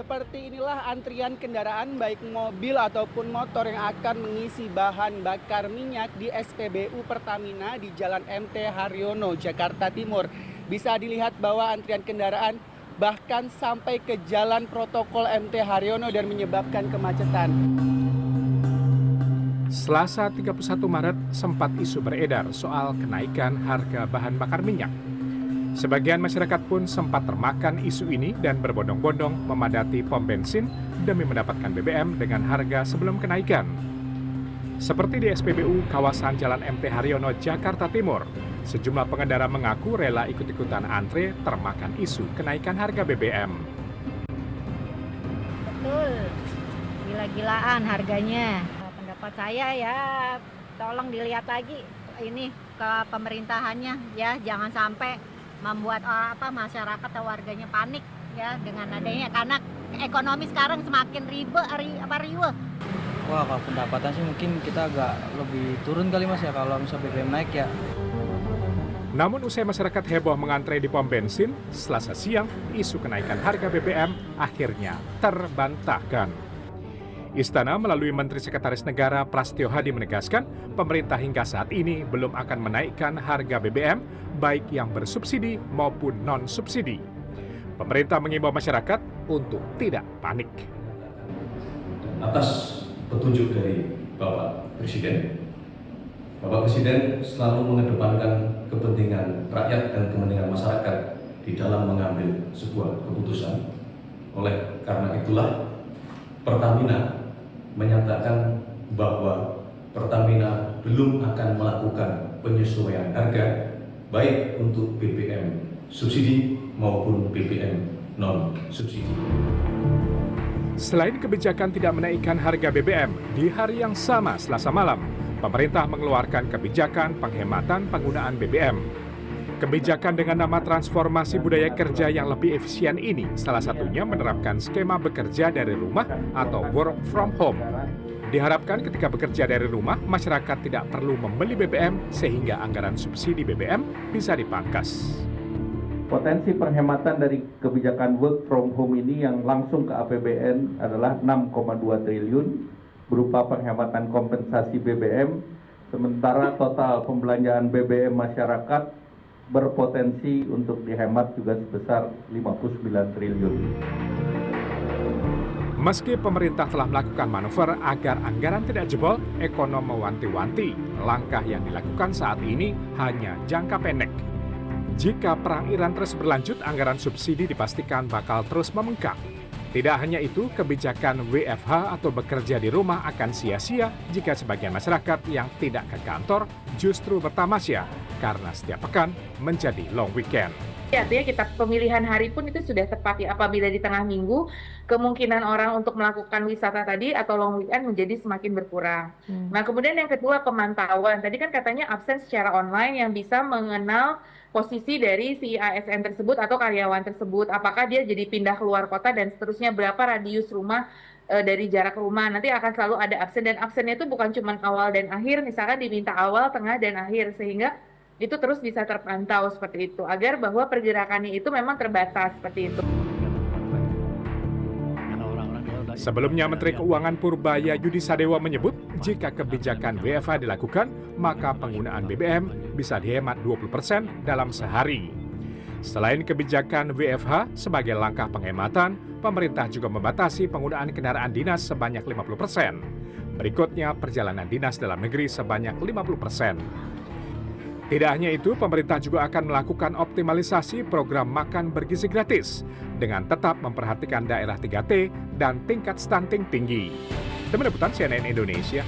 Seperti inilah antrian kendaraan baik mobil ataupun motor yang akan mengisi bahan bakar minyak di SPBU Pertamina di Jalan MT Haryono, Jakarta Timur. Bisa dilihat bahwa antrian kendaraan bahkan sampai ke Jalan Protokol MT Haryono dan menyebabkan kemacetan. Selasa 31 Maret sempat isu beredar soal kenaikan harga bahan bakar minyak. Sebagian masyarakat pun sempat termakan isu ini dan berbondong-bondong memadati pom bensin demi mendapatkan BBM dengan harga sebelum kenaikan. Seperti di SPBU kawasan Jalan MT Haryono, Jakarta Timur, sejumlah pengendara mengaku rela ikut-ikutan antre termakan isu kenaikan harga BBM. Betul, gila-gilaan harganya. Pendapat saya ya, tolong dilihat lagi ini ke pemerintahannya ya, jangan sampai membuat masyarakat atau warganya panik ya dengan adanya, karena ekonomi sekarang semakin riuh. Wah, kalau pendapatan sih mungkin kita agak lebih turun kali Mas ya kalau misalnya BBM naik ya. Namun usai masyarakat heboh mengantre di pom bensin, Selasa siang isu kenaikan harga BBM akhirnya terbantahkan. Istana melalui Menteri Sekretaris Negara Prasetyo Hadi menegaskan pemerintah hingga saat ini belum akan menaikkan harga BBM baik yang bersubsidi maupun non-subsidi. Pemerintah mengimbau masyarakat untuk tidak panik. Atas petunjuk dari Bapak Presiden selalu mengedepankan kepentingan rakyat dan kepentingan masyarakat di dalam mengambil sebuah keputusan. Oleh karena itulah Pertamina menyatakan bahwa Pertamina belum akan melakukan penyesuaian harga baik untuk BBM subsidi maupun BBM non-subsidi. Selain kebijakan tidak menaikkan harga BBM, di hari yang sama Selasa malam, pemerintah mengeluarkan kebijakan penghematan penggunaan BBM. Kebijakan dengan nama transformasi budaya kerja yang lebih efisien ini salah satunya menerapkan skema bekerja dari rumah atau work from home. Diharapkan ketika bekerja dari rumah, masyarakat tidak perlu membeli BBM sehingga anggaran subsidi BBM bisa dipangkas. Potensi penghematan dari kebijakan work from home ini yang langsung ke APBN adalah 6,2 triliun berupa penghematan kompensasi BBM, sementara total pembelanjaan BBM masyarakat berpotensi untuk dihemat juga sebesar 59 triliun. Meski pemerintah telah melakukan manuver agar anggaran tidak jebol, ekonom mewanti-wanti langkah yang dilakukan saat ini hanya jangka pendek. Jika perang Iran terus berlanjut, anggaran subsidi dipastikan bakal terus membengkak. Tidak hanya itu, kebijakan WFH atau bekerja di rumah akan sia-sia jika sebagian masyarakat yang tidak ke kantor justru bertamasya karena setiap pekan menjadi long weekend. Artinya kita pemilihan hari pun itu sudah tepat ya, apabila di tengah minggu kemungkinan orang untuk melakukan wisata tadi atau long weekend menjadi semakin berkurang. Nah kemudian yang kedua pemantauan, tadi kan katanya absen secara online yang bisa mengenal posisi dari si ASN tersebut atau karyawan tersebut, apakah dia jadi pindah keluar kota dan seterusnya, berapa radius rumah dari jarak rumah, nanti akan selalu ada absen, dan absennya itu bukan cuma awal dan akhir, misalkan diminta awal, tengah, dan akhir, sehingga itu terus bisa terpantau seperti itu, agar bahwa pergerakannya itu memang terbatas seperti itu. Sebelumnya Menteri Keuangan Purbaya Yudi Sadewa menyebut jika kebijakan WFH dilakukan, maka penggunaan BBM bisa dihemat 20% dalam sehari. Selain kebijakan WFH sebagai langkah penghematan, pemerintah juga membatasi penggunaan kendaraan dinas sebanyak 50%. Berikutnya perjalanan dinas dalam negeri sebanyak 50%. Tidak hanya itu, pemerintah juga akan melakukan optimalisasi program makan bergizi gratis dengan tetap memperhatikan daerah 3T dan tingkat stunting tinggi. Tim Liputan CNN Indonesia.